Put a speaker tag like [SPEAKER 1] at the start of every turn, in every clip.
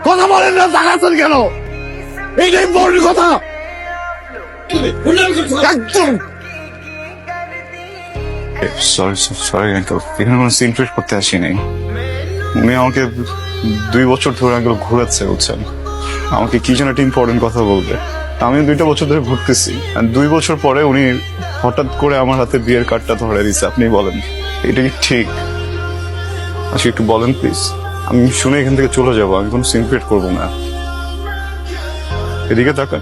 [SPEAKER 1] কথা বলেন না, তাকাচ্ছেন কেন? এইটাই বড় কথা। একদম
[SPEAKER 2] সরি আঙ্কেল, এখানে কোনো সিন ক্রিয়েট করতে আসিনি। উনি আমাকে 2 বছর ধরে আঙ্কেল ঘুরাচ্ছে, বুঝছেন? আমাকে কি যেন একটা ইম্পর্টেন্ট কথা বলবে। আমি 2টা বছর ধরে ঘুরতেছি, আর 2 বছর পরে উনি হঠাৎ করে আমার হাতে বিয়ের কার্ডটা ধরে দিচ্ছে। আপনি বলেন, এটা কি ঠিক? আচ্ছা একটু বলেন প্লিজ, আমি শুনে এখান থেকে চলে যাবো। আমি কোনো সিন ক্রিয়েট করবো না। এদিকে তাকান।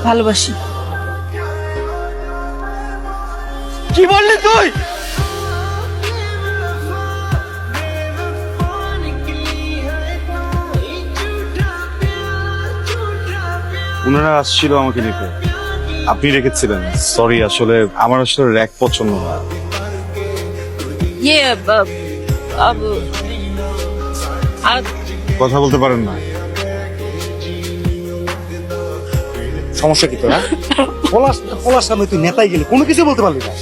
[SPEAKER 3] ভালোবাসি।
[SPEAKER 1] কি বললি তুই?
[SPEAKER 2] ওনারা আসছিল আমাকে নিতে, আপনি রেখেছিলেন। সরি, আসলে আমার আসলে র্যাক পছন্দ না।
[SPEAKER 3] ইয়ে
[SPEAKER 2] কথা বলতে পারেন না?
[SPEAKER 1] সমস্যা কি তোরা? পলাশ সামনে তুই নেতাই গেলি, কোনো কিছু বলতে পারলি না।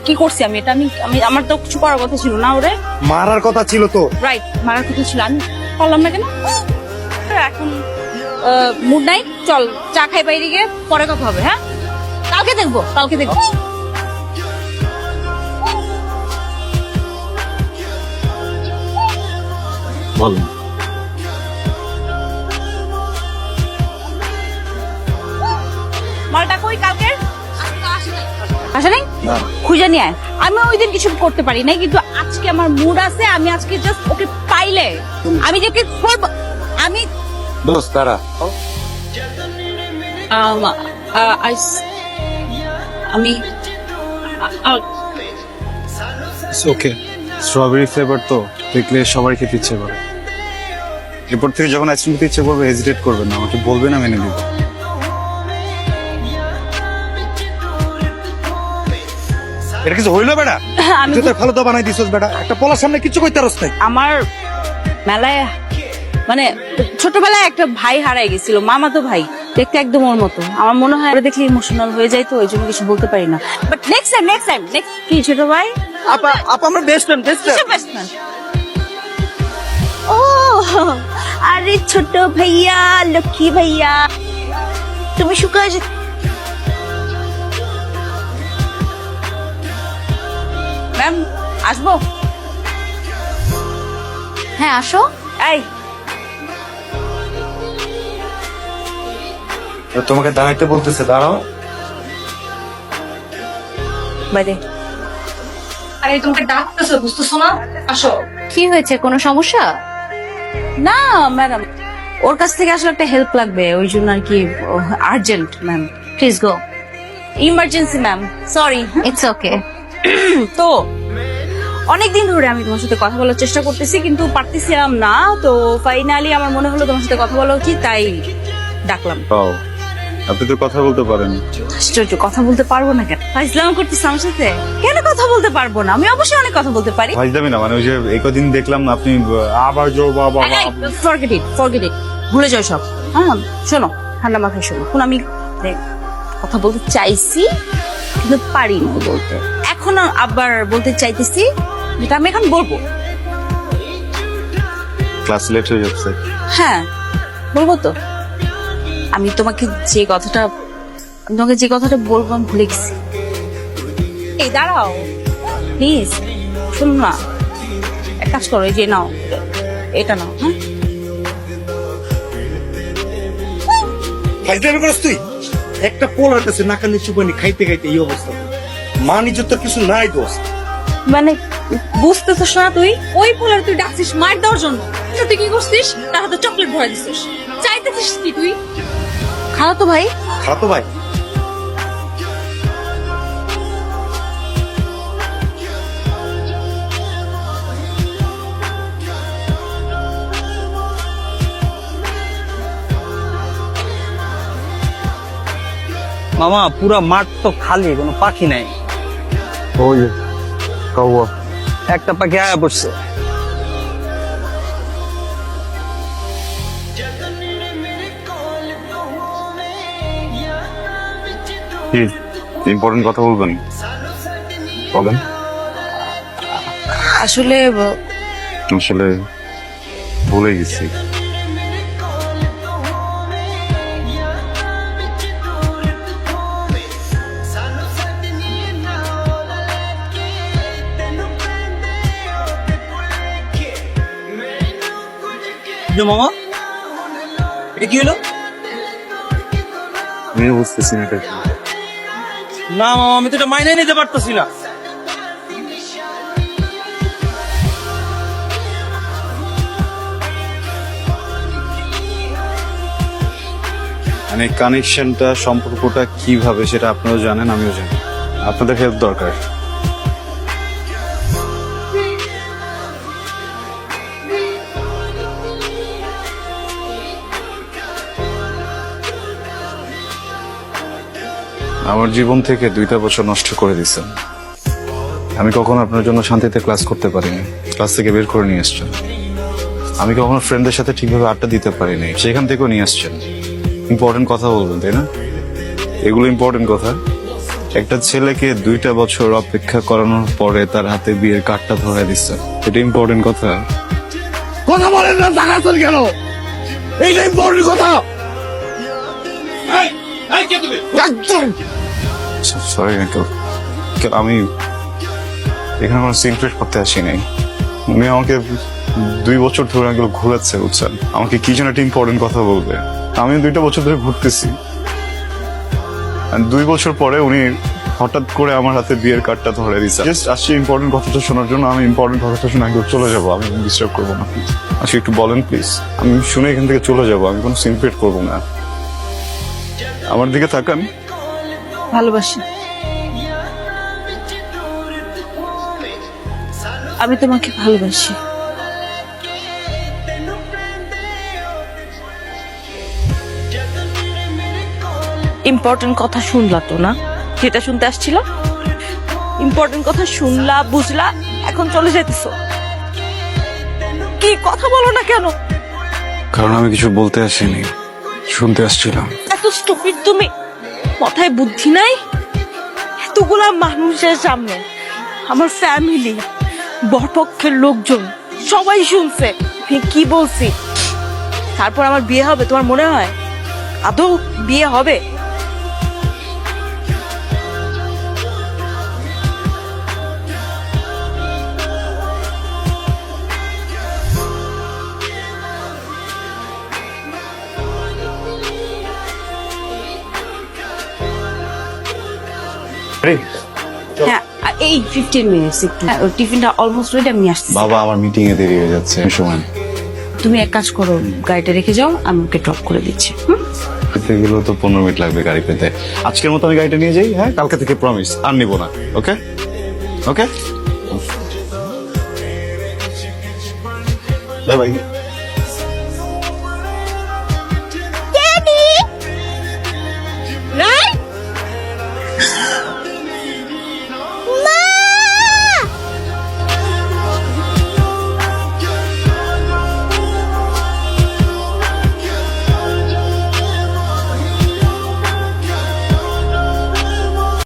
[SPEAKER 3] কি করছি আমি? এটা আমি আমি আমার তো কিছু করার কথা ছিল না। ওরে
[SPEAKER 1] মারার কথা ছিল তো।
[SPEAKER 3] রাইট, মারার কথা ছিল, আমি পারলাম না কেন? এখন মুড নাই, চল চা খাই বাইরে গিয়ে, পরে কথা হবে। হ্যাঁ, কালকে দেখবো, কালকে দেখবো।
[SPEAKER 2] বলেন।
[SPEAKER 3] মালটা কই কালকে? আসে নাই? খুঁজে নিয়ে আয়। আমি ওই দিন কিছু করতে পারি নাই, কিন্তু আজকে আমার মুড আছে। আমি আজকে জাস্ট ওকে পাইলে আমি যে ওকে করবো। আমি
[SPEAKER 2] দোস্ত তারা
[SPEAKER 3] আমি
[SPEAKER 2] ওকে, স্ট্রবেরি ফ্লেভার তো দেখলে সবাই খেতে ইচ্ছে করে। এরপর থেকে যখন আইসক্রিম খেতে ইচ্ছে করবে হেজিটেট করবেন না, আমাকে বলবেন, আমি এনে দিব।
[SPEAKER 1] এটা কিছু হইলো বেটা?
[SPEAKER 3] আমি
[SPEAKER 1] তুই তো ভালো তো বানাই দিছস বেটা, একটা পলার সামনে কিছু কইতে পারস নাই।
[SPEAKER 3] আমার মেলায় মানে ছোটবেলায় একটা ভাই হারাই গেছিল, মামাতো ভাই, দেখতে একদম ওর মতো। আমার মনে হয় ওরা দেখলে ইমোশনাল হয়ে যায়, তো ওই জন্য কিছু বলতে পারি না। বাট নেক্সট টাইম কি ছোট ভাই?
[SPEAKER 1] আপা আমরা বেস্ট ফ্রেন্ড
[SPEAKER 3] Best friend. ও আরে ছোট ভাইয়া, লক্ষ্মী ভাইয়া, তুমি শুকায় ম্যাম, আসবো? হ্যাঁ আসো। এই
[SPEAKER 2] তোমাকে দাঁড়াইতে বলতেছে, দাঁড়াও।
[SPEAKER 3] বাইরে।
[SPEAKER 4] আরে তোমাকে ডাকতেছে, বুঝতেছো না? আসো।
[SPEAKER 3] কি হয়েছে, কোনো সমস্যা? না ম্যাডাম, ওর কাছ থেকে আসলে একটা হেল্প লাগবে, ওই জন্য আর কি। Urgent ma'am, please go. Emergency ma'am, sorry. It's okay. তো অনেকদিন ধরে আমি তোমার সাথে কথা বলার চেষ্টা করতেছি, কিন্তু পারতেছিলাম না। তো ফাইনালি আমার মনে হলো তোমার সাথে কথা বলা উচিত, তাই ডাকলাম।
[SPEAKER 2] পাও, আপনি তো কথা বলতে পারেন।
[SPEAKER 3] আশ্চর্য, কথা বলতে পারবো না কেন? ইসলাম করতেছি আমার সাথে, কেন কথা বলতে পারবো না? আমি অবশ্যই অনেক কথা বলতে পারি।
[SPEAKER 2] ভাইজামি না, মানে ওই যে এই কদিন দেখলাম না আপনি আবার জো বাবা।
[SPEAKER 3] ফরগেট ইট, ভুলে যাও সব। হ্যাঁ শোনো, ঠান্ডা মাথায় শোনো। এখন আমি কথা বলতে চাইছি, কিন্তু পারি না বলতে। এখন আবার বলতে চাইতেছি, যেটা আমি এখন বলবো।
[SPEAKER 2] ক্লাস লেট হয়ে যাচ্ছে।
[SPEAKER 3] হ্যাঁ বলবো তো। আমি তোমাকে যে কথাটা বলবো আমি ভুলে গেছি। এই দাঁড়াও প্লিজ, শুনো না, এক কাজ করো, এই যে নাও, এটা নাও। হ্যাঁ
[SPEAKER 1] ফাইজলামি করস তুই? একটা পোলার কাছে নাকা নিচু পানি খাইতে খাইতে এই অবস্থা। মান ইজ্জত তো কিছু নাই দোস্ত।
[SPEAKER 4] মানে বুঝতেছিস না তুই? ওই পোলার তুই ডাকছিস মার দেওয়ার জন্য, কিন্তু তুই কি করছিস? তার হাতে চকলেট ভরে দিছিস। চাইতেছিস কি তুই?
[SPEAKER 3] খাও তো ভাই।
[SPEAKER 1] খাতো ভাই,
[SPEAKER 5] মামা পুরা মাঠ তো খালি, কোনো পাখি নাই।
[SPEAKER 2] ওই কাউয়া
[SPEAKER 5] একটা পাখি আয়া পড়ছে।
[SPEAKER 2] কি ইম্পর্টেন্ট কথা বলবেন? বলেন।
[SPEAKER 3] আসলে
[SPEAKER 2] আসলে ভুলে গেছি।
[SPEAKER 5] যে মামা এটা কি হলো?
[SPEAKER 2] আমি বুঝতেছি না এটা কি।
[SPEAKER 5] না মামা, আমি তো এটা মাইনে নিতে পারতেছি না।
[SPEAKER 2] মানে কানেকশনটা সম্পর্কটা কিভাবে সেটা আপনারাও জানেন, আমিও জানি। আপনাদের হেল্প দরকার। আমার জীবন থেকে 2টা বছর নষ্ট করে দিছেন। আমি কখনো আপনার জন্য শান্তিতে ক্লাস করতে পারিনি, ক্লাস থেকে বের করে নিয়ে এসছেন। আমি কখনো ফ্রেন্ডদের সাথে ঠিকভাবে আড্ডা দিতে পারিনি, সেখান থেকেও নিয়ে আসছেন। ইম্পর্টেন্ট কথা বলবেন, তাই না? এগুলো ইম্পর্টেন্ট কথা। একটা ছেলেকে 2টা বছর অপেক্ষা করানোর পরে তার হাতে বিয়ের কার্ডটা ধরায় দিচ্ছেন, এটা ইম্পর্টেন্ট কথা।
[SPEAKER 1] কথা বলেন না, তাকাচ্ছেন কেন? এইটা ইম্পর্টেন্ট কথা। একদম
[SPEAKER 2] সরি আঙ্কেল, আমি এখানে কোনো সিনক্রেট করতে আসি নাই। উনি আমাকে 2 বছর ধরে আঙ্কেল ঘুরাচ্ছে, বুঝছেন? আমাকে কি যেন একটা ইম্পর্টেন্ট কথা বলবে। আমি 2টা বছর ধরে ঘুরতেছি, 2 বছর পরে উনি হঠাৎ করে আমার হাতে বিয়ের কার্ডটা ধরে দিচ্ছে। জাস্ট আসছি ইম্পর্টেন্ট কথাটা শোনার জন্য। আমি ইম্পর্টেন্ট কথাটা শুনে আঙ্কেল চলে যাবো, আমি ডিস্টার্ব করবো না। আচ্ছা একটু বলেন প্লিজ, আমি শুনে এখান থেকে চলে যাবো, আমি কোনো সিনক্রেট করবো না। আমার দিকে তাকান।
[SPEAKER 3] ভালোবাসি। আমি তোমাকে ভালোবাসি।
[SPEAKER 6] ইম্পর্টেন্ট কথা শুনলা তো না, যেটা শুনতে আসছিল? ইম্পর্টেন্ট কথা শুনলা, বুঝলা, এখন চলে যাইতেছো। কি কথা বলো না কেন?
[SPEAKER 2] কারণ আমি কিছু বলতে আসিনি, শুনতে আসছিলাম।
[SPEAKER 6] এত স্টুপিড তুমি, মাথায় বুদ্ধি নাই? এতগুলা মানুষের সামনে, আমার ফ্যামিলি, বরপক্ষের লোকজন সবাই শুনছে আমি কি বলছি। তারপর আমার বিয়ে হবে তোমার মনে হয়? আদৌ বিয়ে হবে?
[SPEAKER 3] হ্যাঁ, এই 15 মিনিটস একটু। টিফিনটা অলমোস্ট রেডি, আমি আসছি।
[SPEAKER 2] বাবা, আমার মিটিং এ দেরি হয়ে যাচ্ছে, সময়।
[SPEAKER 3] তুমি এক কাজ করো, গাড়িটা রেখে যাও, আমি ওকে ড্রপ করে দিচ্ছি।
[SPEAKER 2] পেতে গেলেও তো 15 মিনিট লাগবে গাড়ি পেতে। আজকের মতো আমি গাড়িটা নিয়ে যাই, হ্যাঁ? কালকে থেকে প্রমিস আর নিব না। ওকে ওকে, বাই বাই।